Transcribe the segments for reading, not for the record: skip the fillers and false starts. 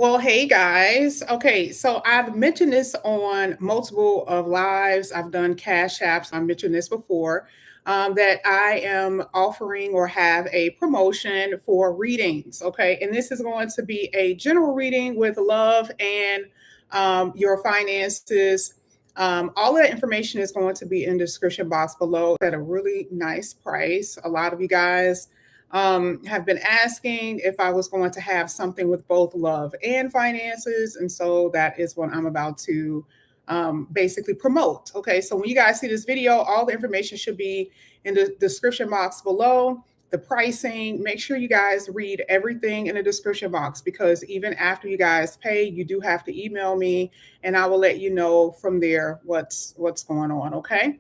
Well, hey guys. Okay, so I've mentioned this on multiple of lives. I've done cash apps. I mentioned this before that I am offering or have a promotion for readings. Okay, and this is going to be a general reading with love and your finances. All of that information is going to be in the description box below at a really nice price. A lot of you guys have been asking if I was going to have something with both love and finances. And so that is what I'm about to basically promote. Okay, so when you guys see this video, all the information should be in the description box below. The pricing, make sure you guys read everything in the description box because even after you guys pay, you do have to email me and I will let you know from there what's going on. Okay.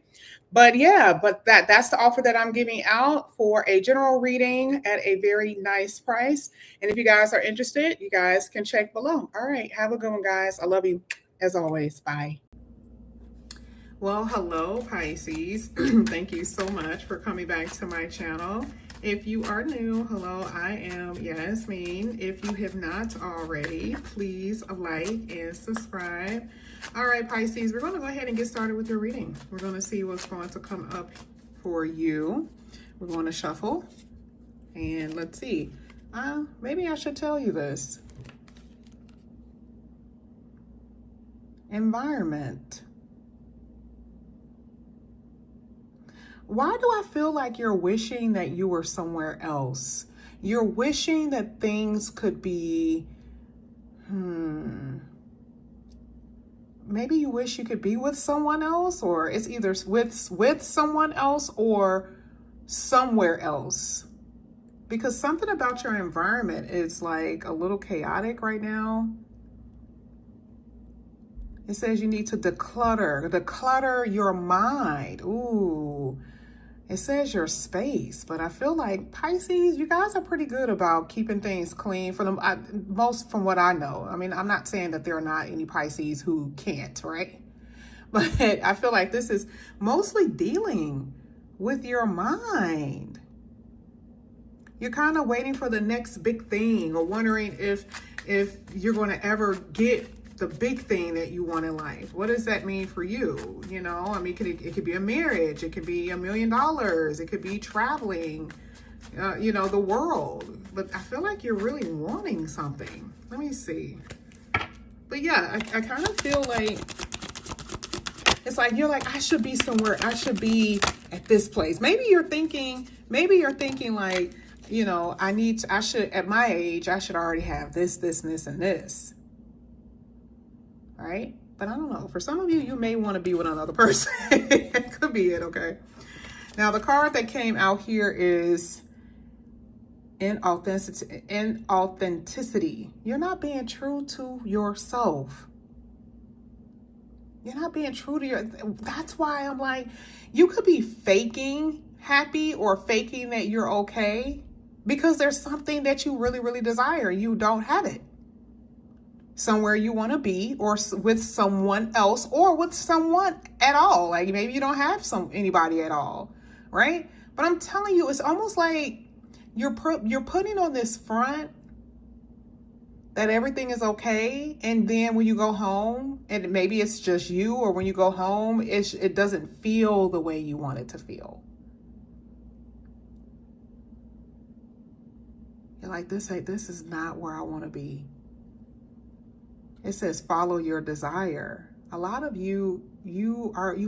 But yeah, but that's the offer that I'm giving out for a general reading at a very nice price. And if you guys are interested, you guys can check below. All right, have a good one, guys. I love you as always. Bye. Well, hello, Pisces. Thank you so much for coming back to my channel. If you are new, hello, I am Yasmin. If you have not already, please like and subscribe. All right, Pisces, we're going to go ahead and get started with your reading. We're going to see what's going to come up for you. We're going to shuffle and let's see. Maybe I should tell you this. Environment. Why do I feel like you're wishing that you were somewhere else? You're wishing that things could be, maybe you wish you could be with someone else, or it's either with someone else or somewhere else. Because something about your environment is like a little chaotic right now. It says you need to declutter your mind. Ooh. It says your space, but I feel like Pisces, you guys are pretty good about keeping things clean for them. Most from what I know. I mean, I'm not saying that there are not any Pisces who can't, right? But I feel like this is mostly dealing with your mind. You're kind of waiting for the next big thing or wondering if you're going to ever get the big thing that you want in life. What does that mean for you? You know, I mean, it could be a marriage. It could be $1 million. It could be traveling, you know, the world. But I feel like you're really wanting something. Let me see. But yeah, I kind of feel like it's like you're like, I should be somewhere. I should be at this place. Maybe you're thinking like, you know, I should, at my age, I should already have this, this, and this, and this. Right? But I don't know. For some of you, you may want to be with another person. It could be it, okay? Now, the card that came out here is inauthenticity. You're not being true to yourself. You're not being true to that's why I'm like, you could be faking happy or faking that you're okay because there's something that you really, really desire. You don't have it. Somewhere you want to be, or with someone else, or with someone at all. Like maybe you don't have anybody at all, right? But I'm telling you, it's almost like you're putting on this front that everything is okay, and then when you go home, and maybe it's just you, or when you go home, it doesn't feel the way you want it to feel. You're like, this is not where I want to be. It says follow your desire. A lot of you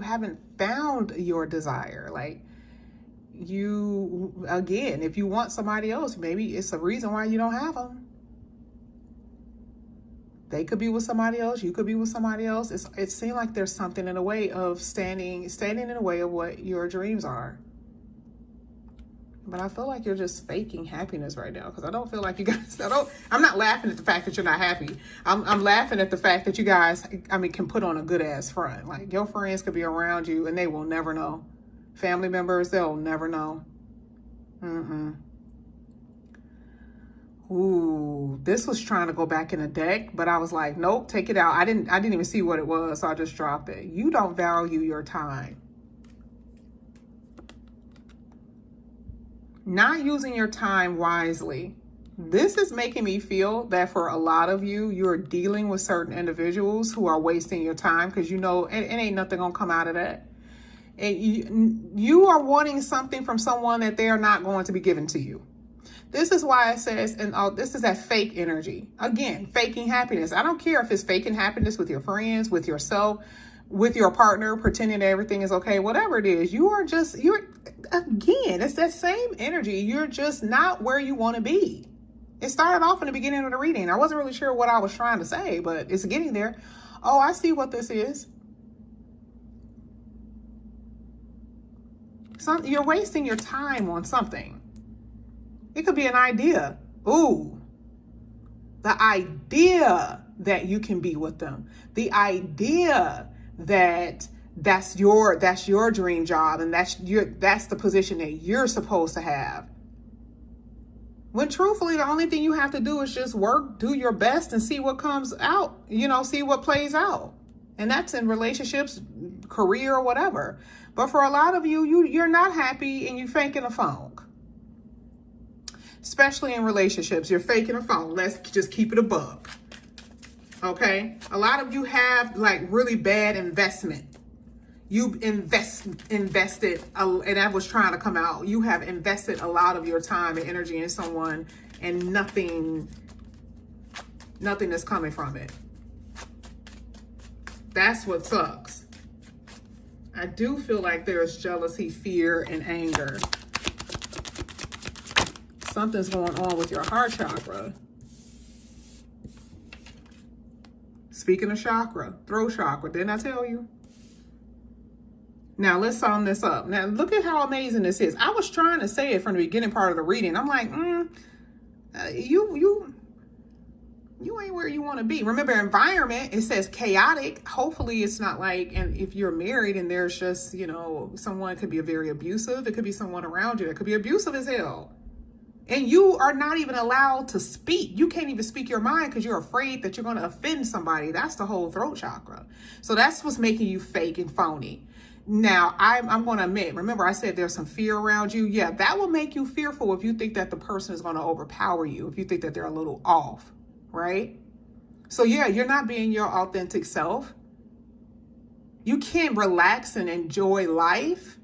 haven't found your desire. Like again, if you want somebody else, maybe it's a reason why you don't have them. They could be with somebody else. You could be with somebody else. It seems like there's something in the way of standing in the way of what your dreams are. But I feel like you're just faking happiness right now because I don't feel like you guys, I'm not laughing at the fact that you're not happy. I'm laughing at the fact that you guys, I mean, can put on a good ass front. Like your friends could be around you and they will never know. Family members, they'll never know. Ooh, this was trying to go back in the deck, but I was like, nope, take it out. I didn't even see what it was, so I just dropped it. You don't value your time. Not using your time wisely. This is making me feel that for a lot of you, you're dealing with certain individuals who are wasting your time because you know it ain't nothing gonna come out of that. And you are wanting something from someone that they are not going to be given to you. This is why it says, and this is that fake energy. Again, faking happiness. I don't care if it's faking happiness with your friends, with yourself, with your partner, pretending that everything is okay, whatever it is. Again, it's that same energy. You're just not where you want to be. It started off in the beginning of the reading. I wasn't really sure what I was trying to say, but it's getting there. Oh, I see what this is. You're wasting your time on something. It could be an idea. Ooh, the idea that you can be with them. The idea that that's your dream job and that's the position that you're supposed to have. When truthfully, the only thing you have to do is just work, do your best, and see what comes out, see what plays out. And that's in relationships, career, or whatever. But for a lot of you're not happy and you're faking a funk. Especially in relationships, you're faking a funk. Let's just keep it a buck. Okay? A lot of you have like really bad investment. You invested, and that was trying to come out. You have invested a lot of your time and energy in someone, and nothing is coming from it. That's what sucks. I do feel like there's jealousy, fear, and anger. Something's going on with your heart chakra. Speaking of chakra, throat chakra, didn't I tell you? Now let's sum this up. Now look at how amazing this is. I was trying to say it from the beginning part of the reading. I'm like, you ain't where you want to be. Remember, environment, it says chaotic. Hopefully it's not like, and if you're married and there's just, someone could be very abusive. It could be someone around you that could be abusive as hell. And you are not even allowed to speak. You can't even speak your mind because you're afraid that you're going to offend somebody. That's the whole throat chakra. So that's what's making you fake and phony. Now, I'm going to admit, remember I said there's some fear around you. Yeah, that will make you fearful if you think that the person is going to overpower you, if you think that they're a little off, right? So yeah, you're not being your authentic self. You can't relax and enjoy life.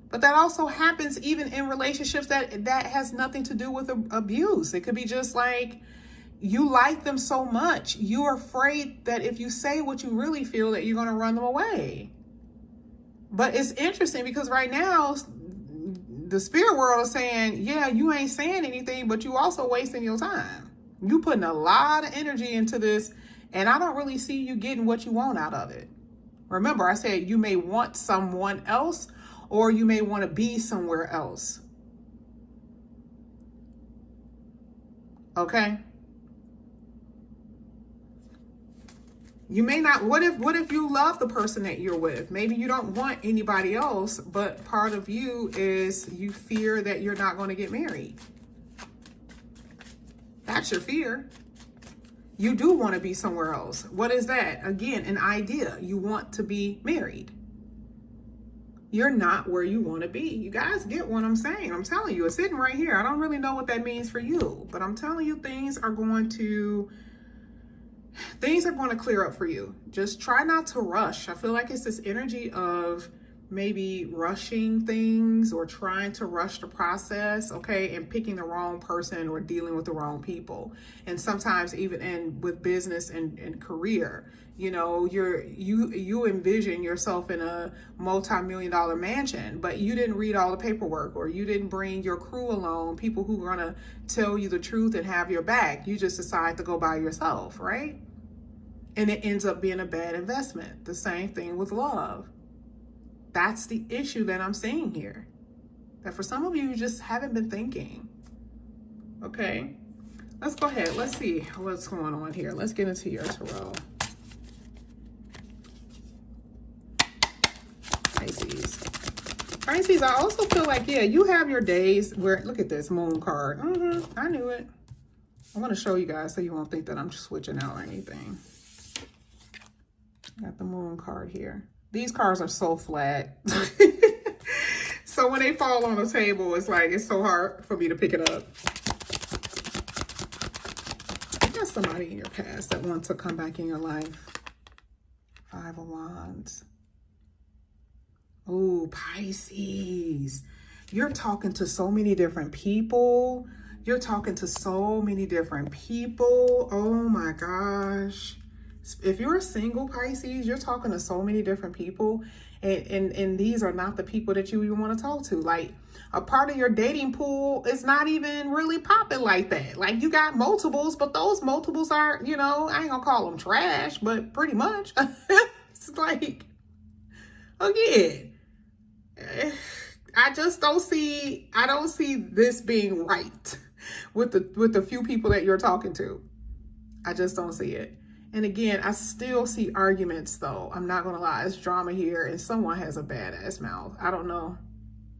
But that also happens even in relationships that has nothing to do with abuse. It could be just like you like them so much. You're afraid that if you say what you really feel that you're going to run them away. But it's interesting because right now the spirit world is saying, yeah, you ain't saying anything, but you also wasting your time. You putting a lot of energy into this, and I don't really see you getting what you want out of it. Remember, I said you may want someone else, or you may want to be somewhere else. Okay? You may not, what if you love the person that you're with? Maybe you don't want anybody else, but part of you is you fear that you're not going to get married. That's your fear. You do want to be somewhere else. What is that? Again, an idea. You want to be married. You're not where you want to be. You guys get what I'm saying. I'm telling you, it's sitting right here. I don't really know what that means for you, but I'm telling you things are going to clear up for you. Just try not to rush. I feel like it's this energy of maybe rushing things or trying to rush the process, okay, and picking the wrong person or dealing with the wrong people. And sometimes even with business and career, you envision yourself in a multi-million-dollar mansion, but you didn't read all the paperwork, or you didn't bring your crew along, people who are gonna tell you the truth and have your back. You just decide to go by yourself, right? And it ends up being a bad investment. The same thing with love. That's the issue that I'm seeing here. That for some of you, you just haven't been thinking. Okay, let's go ahead. Let's see what's going on here. Let's get into your tarot. Pisces, I also feel like, yeah, you have your days where, look at this moon card. I knew it. I want to show you guys so you won't think that I'm switching out or anything. Got the moon card here. These cards are so flat. So So when they fall on the table, it's like, it's so hard for me to pick it up. There's somebody in your past that wants to come back in your life. 5 of Wands. Oh, Pisces. You're talking to so many different people. You're talking to so many different people. Oh my gosh. If you're a single Pisces, you're talking to so many different people. And these are not the people that you even want to talk to. Like, a part of your dating pool is not even really popping like that. Like, you got multiples, but those multiples are, you know, I ain't gonna call them trash, but pretty much. It's like, again, I don't see this being right with the few people that you're talking to. I just don't see it. And again, I still see arguments though. I'm not gonna lie, it's drama here and someone has a badass mouth. I don't know.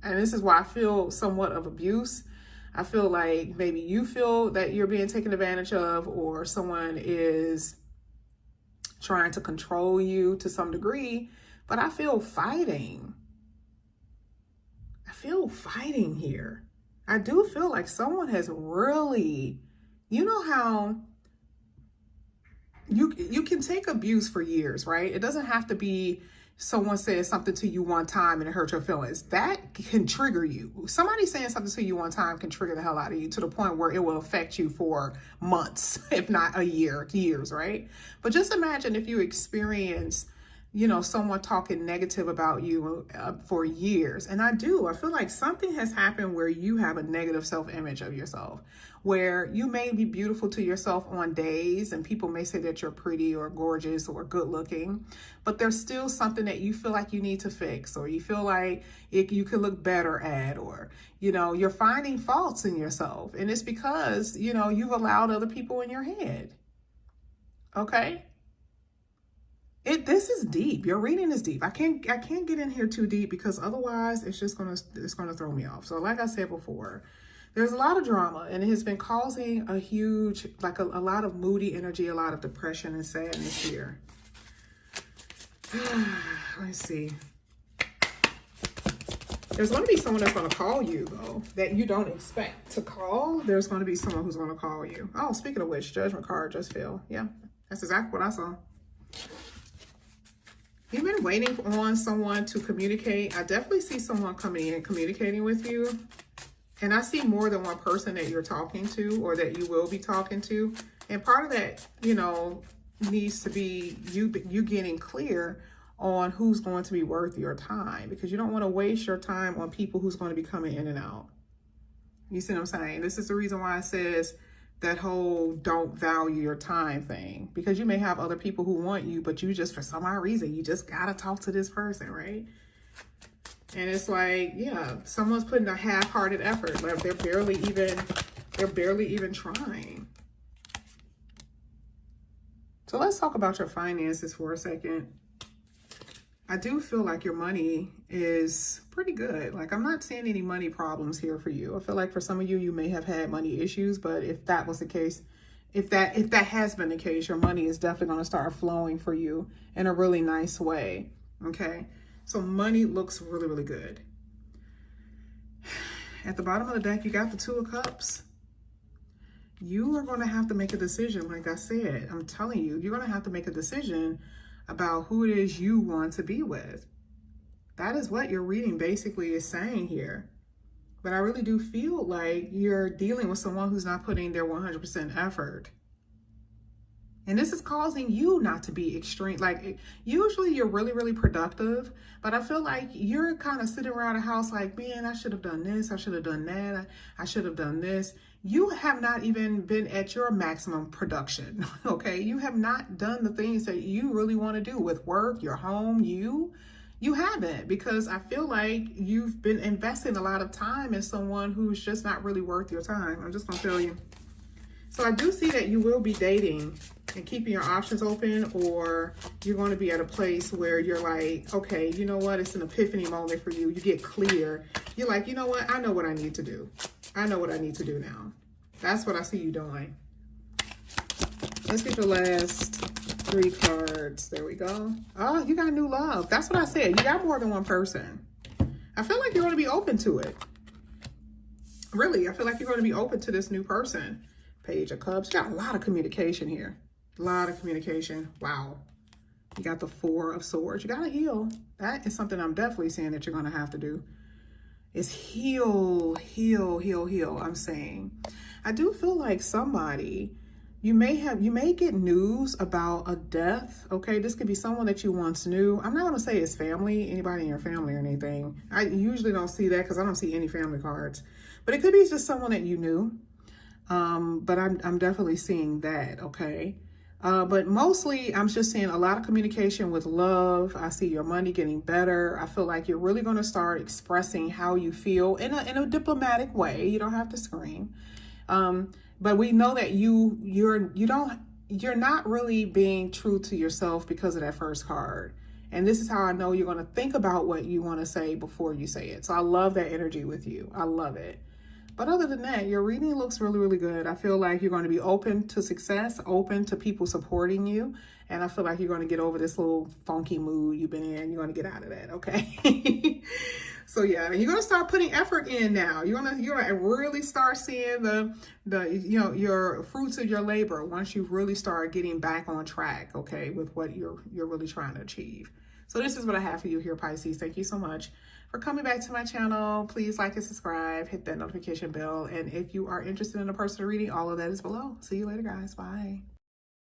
And this is why I feel somewhat of abuse. I feel like maybe you feel that you're being taken advantage of, or someone is trying to control you to some degree, but I feel fighting. I feel fighting here. I do feel like someone has really, you know how you can take abuse for years, right? It doesn't have to be someone says something to you one time and it hurts your feelings. That can trigger you. Somebody saying something to you one time can trigger the hell out of you to the point where it will affect you for months, if not a year, years, right? But just imagine if you experience, you know, someone talking negative about you for years. And I feel like something has happened where you have a negative self-image of yourself, where you may be beautiful to yourself on days and people may say that you're pretty or gorgeous or good looking, but there's still something that you feel like you need to fix, or you feel like you could look better at, or, you know, you're finding faults in yourself. And it's because, you know, you've allowed other people in your head. Okay? This is deep. Your reading is deep. I can't get in here too deep because otherwise it's gonna throw me off. So like I said before, there's a lot of drama and it has been causing a huge, like a lot of moody energy, a lot of depression and sadness here. Let's see. There's going to be someone that's going to call you, though, that you don't expect to call. There's going to be someone who's going to call you. Oh, speaking of which, Judgment card just fell. Yeah, that's exactly what I saw. You've been waiting on someone to communicate. I definitely see someone coming in communicating with you. And I see more than one person that you're talking to or that you will be talking to. And part of that, you know, needs to be you getting clear on who's going to be worth your time, because you don't want to waste your time on people who's going to be coming in and out. You see what I'm saying? This is the reason why it says that whole don't value your time thing, because you may have other people who want you, but you just, for some odd reason, you just got to talk to this person, right? And it's like, yeah, someone's putting a half-hearted effort. Like they're barely even trying. So let's talk about your finances for a second. I do feel like your money is pretty good. Like, I'm not seeing any money problems here for you. I feel like for some of you, you may have had money issues, but if that was the case, if that has been the case, your money is definitely going to start flowing for you in a really nice way. Okay. So money looks really, really good. At the bottom of the deck, you got the 2 of Cups. You are going to have to make a decision. Like I said, I'm telling you, you're going to have to make a decision about who it is you want to be with. That is what your reading basically is saying here. But I really do feel like you're dealing with someone who's not putting their 100% effort. And this is causing you not to be extreme. Like, usually you're really, really productive, but I feel like you're kind of sitting around the house like, man, I should have done this. I should have done that. I should have done this. You have not even been at your maximum production, okay? You have not done the things that you really want to do with work, your home, you haven't, because I feel like you've been investing a lot of time in someone who's just not really worth your time. I'm just going to tell you. So I do see that you will be dating and keeping your options open, or you're going to be at a place where you're like, okay, you know what? It's an epiphany moment for you. You get clear. You're like, you know what? I know what I need to do. I know what I need to do now. That's what I see you doing. Let's get the last 3 cards. There we go. Oh, you got new love. That's what I said. You got more than one person. I feel like you're going to be open to it. Really, I feel like you're going to be open to this new person. Page of Cups. You got a lot of communication here. A lot of communication. Wow. You got the Four of Swords. You got to heal. That is something I'm definitely saying that you're going to have to do. Is heal, heal, heal, heal. I'm saying. I do feel like somebody, you may get news about a death. Okay, this could be someone that you once knew. I'm not going to say it's family, anybody in your family or anything. I usually don't see that because I don't see any family cards. But it could be just someone that you knew. But I'm definitely seeing that, okay? But mostly I'm just seeing a lot of communication with love. I see your money getting better. I feel like you're really going to start expressing how you feel in a diplomatic way. You don't have to scream. But we know that you're not really being true to yourself because of that first card. And this is how I know you're going to think about what you want to say before you say it. So I love that energy with you. I love it. But other than that, your reading looks really, really good. I feel like you're going to be open to success, open to people supporting you. And I feel like you're going to get over this little funky mood you've been in. You're going to get out of that, okay? So yeah, and you're going to start putting effort in now. You're going to really start seeing the your fruits of your labor once you really start getting back on track, okay, with what you're really trying to achieve. So this is what I have for you here, Pisces. Thank you so much for coming back to my channel. Please like and subscribe, hit that notification bell. And if you are interested in a personal reading, all of that is below. See you later, guys. Bye.